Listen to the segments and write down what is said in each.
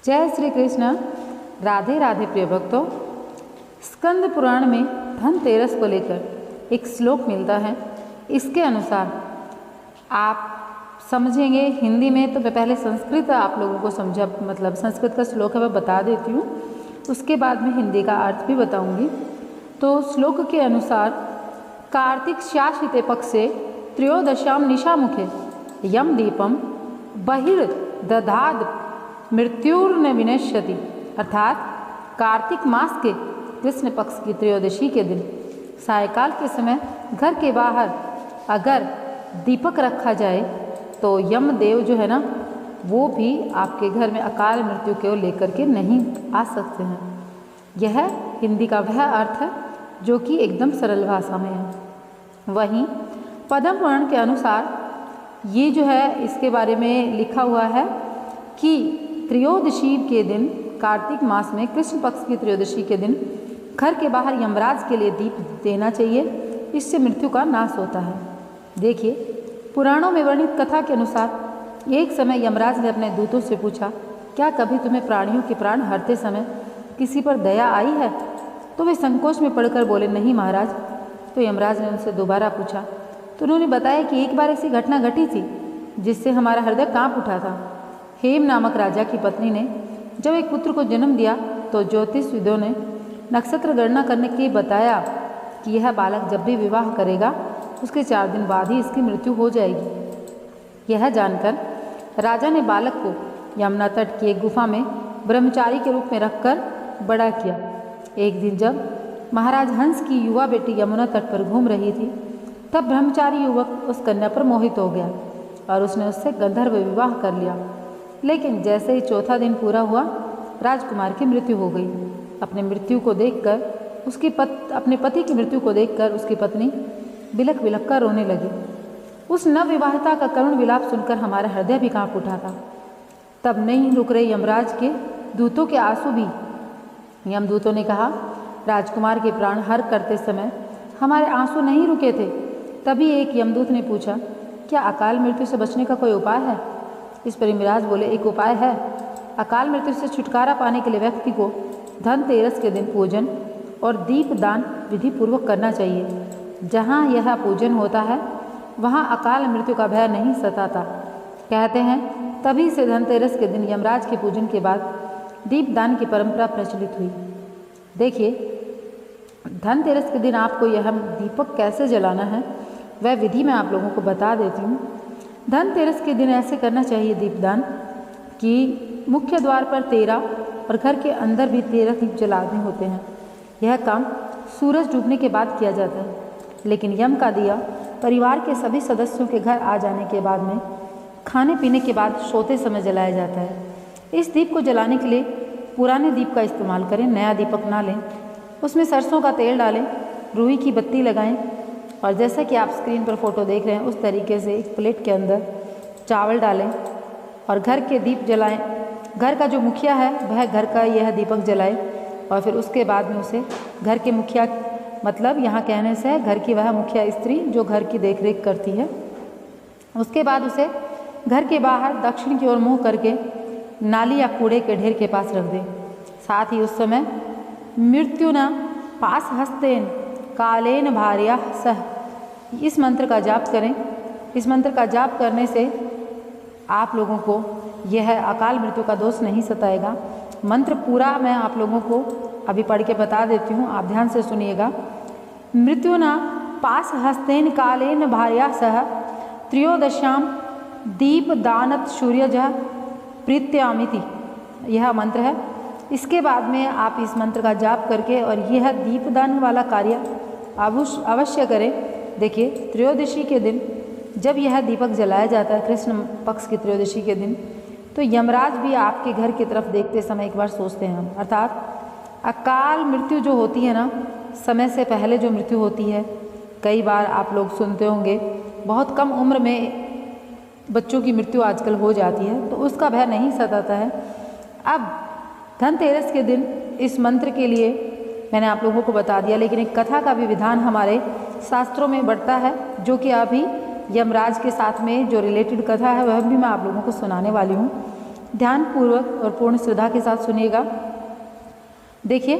जय श्री कृष्ण। राधे राधे प्रिय भक्तों। स्कंद पुराण में धनतेरस को लेकर एक श्लोक मिलता है। इसके अनुसार आप समझेंगे हिंदी में, तो मैं पहले संस्कृत आप लोगों को समझा, मतलब संस्कृत का श्लोक है वह बता देती हूँ, उसके बाद में हिंदी का अर्थ भी बताऊँगी। तो श्लोक के अनुसार कार्तिक शासिते पक्षे त्रयोदशाम निशामुखे यम दीपम बहिर्दधाद मृत्युर्न विनश्यति, अर्थात कार्तिक मास के कृष्ण पक्ष की त्रयोदशी के दिन सायकाल के समय घर के बाहर अगर दीपक रखा जाए तो यम देव जो है ना, वो भी आपके घर में अकाल मृत्यु को लेकर के नहीं आ सकते हैं। यह हिंदी का वह अर्थ है जो कि एकदम सरल भाषा में है। वहीं पद्म पुराण के अनुसार ये जो है, इसके बारे में लिखा हुआ है कि त्रयोदशी के दिन, कार्तिक मास में कृष्ण पक्ष की त्रयोदशी के दिन घर के बाहर यमराज के लिए दीप देना चाहिए, इससे मृत्यु का नाश होता है। देखिए, पुराणों में वर्णित कथा के अनुसार एक समय यमराज ने अपने दूतों से पूछा, क्या कभी तुम्हें प्राणियों के प्राण हरते समय किसी पर दया आई है? तो वे संकोच में पड़कर बोले, नहीं महाराज। तो यमराज ने उनसे दोबारा पूछा तो उन्होंने बताया कि एक बार ऐसी घटना घटी थी जिससे हमारा हृदय कांप उठा था। हेम नामक राजा की पत्नी ने जब एक पुत्र को जन्म दिया तो ज्योतिषविदों ने नक्षत्र गणना करने के बताया कि यह बालक जब भी विवाह करेगा उसके 4 दिन बाद ही इसकी मृत्यु हो जाएगी। यह जानकर राजा ने बालक को यमुना तट की एक गुफा में ब्रह्मचारी के रूप में रखकर बड़ा किया। एक दिन जब महाराज हंस की युवा बेटी यमुना तट पर घूम रही थी, तब ब्रह्मचारी युवक उस कन्या पर मोहित हो गया और उसने उससे गंधर्व विवाह कर लिया। लेकिन जैसे ही 4था दिन पूरा हुआ, राजकुमार की मृत्यु हो गई। अपने पति की मृत्यु को देखकर उसकी पत्नी बिलख बिलख कर रोने लगी। उस नवविवाहिता का करुण विलाप सुनकर हमारा हृदय भी कांप उठा था। तब नहीं रुक रहे यमराज के दूतों के आंसू भी। यमदूतों ने कहा, राजकुमार के प्राण हर करते समय हमारे आंसू नहीं रुके थे। तभी एक यमदूत ने पूछा, क्या अकाल मृत्यु से बचने का कोई उपाय है? इस पर यमराज बोले, एक उपाय है। अकाल मृत्यु से छुटकारा पाने के लिए व्यक्ति को धनतेरस के दिन पूजन और दीप दान विधि पूर्वक करना चाहिए। जहाँ यह पूजन होता है वहाँ अकाल मृत्यु का भय नहीं सताता। कहते हैं तभी से धनतेरस के दिन यमराज के पूजन के बाद दीप दान की परंपरा प्रचलित हुई। देखिए, धनतेरस के दिन आपको यह दीपक कैसे जलाना है वह विधि मैं आप लोगों को बता देती हूँ। धनतेरस के दिन ऐसे करना चाहिए दीपदान कि मुख्य द्वार पर 13 और घर के अंदर भी 13 दीप जलाने होते हैं। यह काम सूरज डूबने के बाद किया जाता है, लेकिन यम का दिया परिवार के सभी सदस्यों के घर आ जाने के बाद में खाने पीने के बाद सोते समय जलाया जाता है। इस दीप को जलाने के लिए पुराने दीप का इस्तेमाल करें, नया दीपक ना लें। उसमें सरसों का तेल डालें, रुई की बत्ती लगाएं और जैसा कि आप स्क्रीन पर फोटो देख रहे हैं उस तरीके से एक प्लेट के अंदर चावल डालें और घर के दीप जलाएं। घर का जो मुखिया है वह घर का यह दीपक जलाए और फिर उसके बाद में उसे घर के मुखिया, मतलब यहाँ कहने से है घर की वह मुखिया स्त्री जो घर की देखरेख करती है, उसके बाद उसे घर के बाहर दक्षिण की ओर मुँह करके नाली या कूड़े के ढेर के पास रख दें। साथ ही उस समय मृत्युना पास हस्तेन कालेन भार्या सह, इस मंत्र का जाप करें। इस मंत्र का जाप करने से आप लोगों को यह अकाल मृत्यु का दोष नहीं सताएगा। मंत्र पूरा मैं आप लोगों को अभी पढ़ के बता देती हूँ, आप ध्यान से सुनिएगा। मृत्युना पास हस्तेन कालेन भार्या सह त्रयोदश्याम दीप दानत सूर्यजः प्रीत्यामिति, यह मंत्र है। इसके बाद में आप इस मंत्र का जाप करके और यह दीपदान वाला कार्य अवश्य करें। देखिए, त्रयोदशी के दिन जब यह दीपक जलाया जाता है, कृष्ण पक्ष की त्रयोदशी के दिन, तो यमराज भी आपके घर की तरफ देखते समय एक बार सोचते हैं। अर्थात अकाल मृत्यु जो होती है ना, समय से पहले जो मृत्यु होती है, कई बार आप लोग सुनते होंगे बहुत कम उम्र में बच्चों की मृत्यु आजकल हो जाती है, तो उसका भय नहीं सताता है। अब धनतेरस के दिन इस मंत्र के लिए मैंने आप लोगों को बता दिया, लेकिन एक कथा का भी विधान हमारे शास्त्रों में बढ़ता है, जो कि अभी यमराज के साथ में जो रिलेटेड कथा है वह भी मैं आप लोगों को सुनाने वाली हूँ। ध्यानपूर्वक और पूर्ण श्रद्धा के साथ सुनिएगा। देखिए,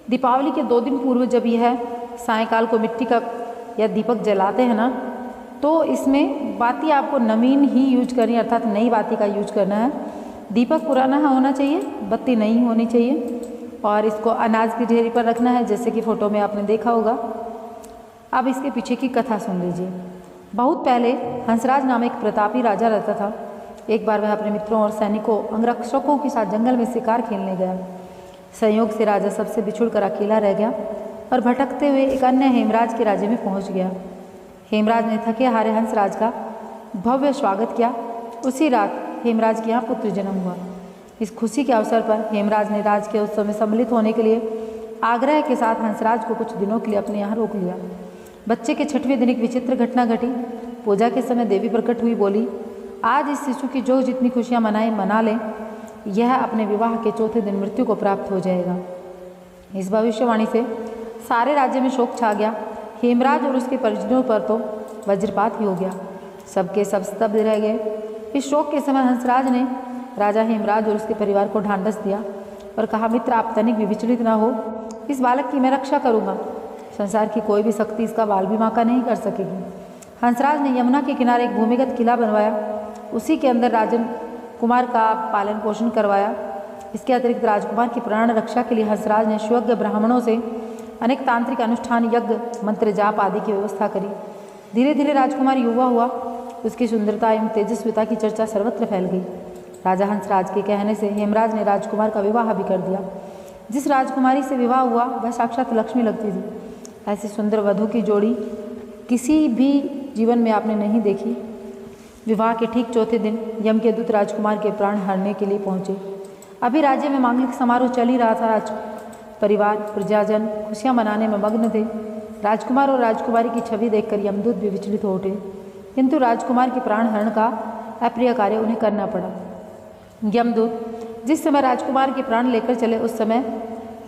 दीपावली के 2 दिन पूर्व जब यह सायंकाल को मिट्टी का या दीपक जलाते हैं ना, तो इसमें बाती आपको नवीन ही यूज करनी, अर्थात नई बाती का यूज करना है। दीपक पुराना होना चाहिए, बत्ती नई होनी चाहिए, और इसको अनाज की ढेरी पर रखना है, जैसे कि फ़ोटो में आपने देखा होगा। अब इसके पीछे की कथा सुन लीजिए। बहुत पहले हंसराज नाम एक प्रतापी राजा रहता था। एक बार वह अपने मित्रों और सैनिकों अंगरक्षकों के साथ जंगल में शिकार खेलने गया। संयोग से राजा सबसे बिछुड़कर अकेला रह गया और भटकते हुए एक अन्य हेमराज के राज्य में पहुंच गया। हेमराज ने थके हारे हंसराज का भव्य स्वागत किया। उसी रात हेमराज के यहाँ पुत्र जन्म हुआ। इस खुशी के अवसर पर हेमराज ने राज के उत्सव में सम्मिलित होने के लिए आग्रह के साथ हंसराज को कुछ दिनों के लिए अपने यहाँ रोक लिया। बच्चे के 6वें दिन एक विचित्र घटना घटी। पूजा के समय देवी प्रकट हुई, बोली, आज इस शिशु की जो जितनी खुशियाँ मना लें, यह अपने विवाह के 4थे दिन मृत्यु को प्राप्त हो जाएगा। इस भविष्यवाणी से सारे राज्य में शोक छा गया। हेमराज और उसके परिजनों पर तो वज्रपात ही हो गया। सबके सब स्तब्ध रह गए। इस शोक के समय हंसराज ने राजा हेमराज और उसके परिवार को ढांढस दिया और कहा, मित्र, आप तनिक भी विचलित ना हो, इस बालक की मैं रक्षा करूँगा। संसार की कोई भी शक्ति इसका बाल भी बांका नहीं कर सकेगी। हंसराज ने यमुना के किनारे एक भूमिगत किला बनवाया। उसी के अंदर राजन कुमार का पालन पोषण करवाया। इसके अतिरिक्त राजकुमार की प्राण रक्षा के लिए हंसराज ने सुज्ञ ब्राह्मणों से अनेक तांत्रिक अनुष्ठान, यज्ञ, मंत्र जाप आदि की व्यवस्था करी। धीरे धीरे राजकुमार युवा हुआ। उसकी सुंदरता एवं तेजस्विता की चर्चा सर्वत्र फैल गई। राजा हंसराज के कहने से हेमराज ने राजकुमार का विवाह भी कर दिया। जिस राजकुमारी से विवाह हुआ वह साक्षात लक्ष्मी लगती थी। ऐसी सुंदर वधू की जोड़ी किसी भी जीवन में आपने नहीं देखी। विवाह के ठीक 4थे दिन यम के दूत राजकुमार के प्राण हरने के लिए पहुंचे। अभी राज्य में मांगलिक समारोह चल ही रहा था। राज परिवार, प्रजाजन खुशियां मनाने में मग्न थे। राजकुमार और राजकुमारी की छवि देखकर यमदूत भी विचलित हो उठे, किंतु राजकुमार के प्राण हरण का अप्रिय कार्य उन्हें करना पड़ा। यमदूत जिस समय राजकुमार के प्राण लेकर चले, उस समय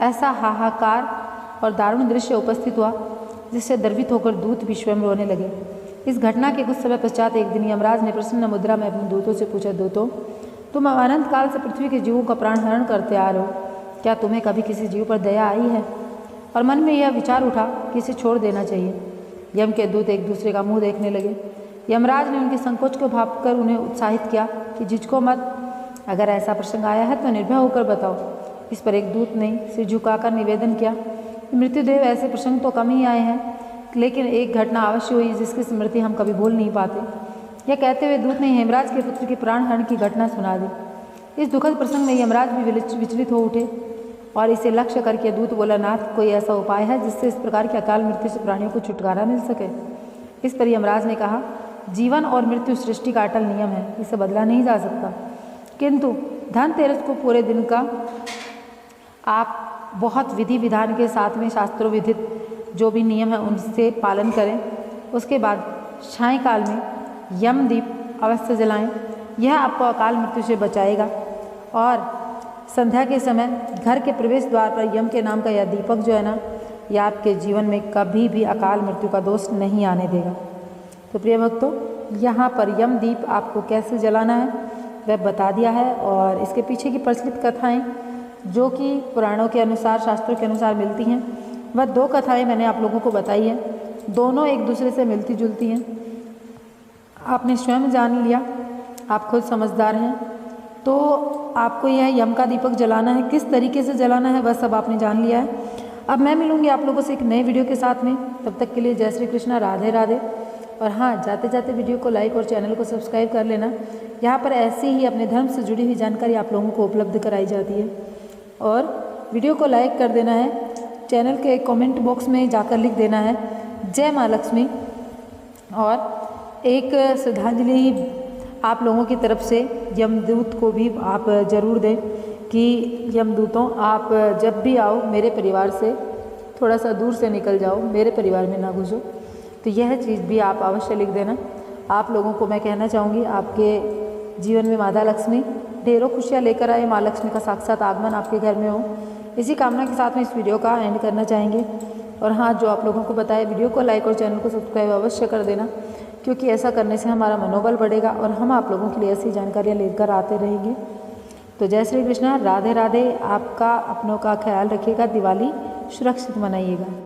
ऐसा हाहाकार और दारुण दृश्य उपस्थित हुआ जिससे द्रवित होकर दूत भी स्वयं रोने लगे। इस घटना के कुछ समय पश्चात एक दिन यमराज ने प्रसन्न मुद्रा में अपने दूतों से पूछा, दूतों, तुम अनंत काल से पृथ्वी के जीवों का प्राण हरण करते आ रहे हो, क्या तुम्हें कभी किसी जीव पर दया आई है? और मन में यह विचार उठा कि इसे छोड़ देना चाहिए। यम के दूत एक दूसरे का मुंह देखने लगे। यमराज ने उनके संकोच को भांपकर उन्हें उत्साहित किया कि झिझको मत, अगर ऐसा प्रसंग आया है तो निर्भय होकर बताओ। इस पर एक दूत ने सिर झुकाकर निवेदन किया, मृत्युदेव, ऐसे प्रसंग तो कम ही आए हैं, लेकिन एक घटना अवश्य हुई जिसकी स्मृति हम कभी भूल नहीं पाते। यह कहते हुए दूत ने हेमराज के पुत्र के प्राण हरण की घटना सुना दी। इस दुखद प्रसंग में यमराज भी विचलित हो उठे और इसे लक्ष्य करके दूत बोला, नाथ, कोई ऐसा उपाय है जिससे इस प्रकार की अकाल मृत्यु से प्राणियों को छुटकारा मिल सके? इस पर यमराज ने कहा, जीवन और मृत्यु सृष्टि का अटल नियम है, इसे बदला नहीं जा सकता, किंतु धनतेरस को पूरे दिन का आप बहुत विधि विधान के साथ में शास्त्रों विधित जो भी नियम है उनसे पालन करें। उसके बाद सायंकाल में यमदीप अवश्य जलाएं, यह आपको अकाल मृत्यु से बचाएगा। और संध्या के समय घर के प्रवेश द्वार पर यम के नाम का यह दीपक जो है ना, यह आपके जीवन में कभी भी अकाल मृत्यु का दोष नहीं आने देगा। तो प्रिय भक्तों, यहाँ पर यमदीप आपको कैसे जलाना है वह बता दिया है, और इसके पीछे की प्रचलित कथाएँ जो कि पुराणों के अनुसार, शास्त्रों के अनुसार मिलती हैं, वह 2 कथाएं मैंने आप लोगों को बताई हैं। दोनों एक दूसरे से मिलती जुलती हैं। आपने स्वयं जान लिया, आप खुद समझदार हैं, तो आपको यह यम का दीपक जलाना है, किस तरीके से जलाना है वह सब आपने जान लिया है। अब मैं मिलूँगी आप लोगों से एक नए वीडियो के साथ में। तब तक के लिए जय श्री कृष्णा, राधे राधे। और हाँ, जाते जाते वीडियो को लाइक और चैनल को सब्सक्राइब कर लेना। यहाँ पर ऐसी ही अपने धर्म से जुड़ी हुई जानकारी आप लोगों को उपलब्ध कराई जाती है। और वीडियो को लाइक कर देना है, चैनल के कमेंट बॉक्स में जाकर लिख देना है जय माँ लक्ष्मी, और एक श्रद्धांजलि आप लोगों की तरफ से यमदूत को भी आप ज़रूर दें कि यमदूतों, आप जब भी आओ मेरे परिवार से थोड़ा सा दूर से निकल जाओ, मेरे परिवार में ना घुसो। तो यह चीज़ भी आप अवश्य लिख देना। आप लोगों को मैं कहना चाहूँगी, आपके जीवन में माता लक्ष्मी ढेरों खुशियाँ लेकर आए, माँ लक्ष्मी का साक्षात आगमन आपके घर में हो, इसी कामना के साथ में इस वीडियो का एंड करना चाहेंगे। और हाँ, जो आप लोगों को बताया, वीडियो को लाइक और चैनल को सब्सक्राइब अवश्य कर देना, क्योंकि ऐसा करने से हमारा मनोबल बढ़ेगा और हम आप लोगों के लिए ऐसी जानकारियाँ लेकर आते रहेंगे। तो जय श्री कृष्णा, राधे राधे। आपका अपनों का ख्याल रखिएगा, दिवाली सुरक्षित मनाइएगा।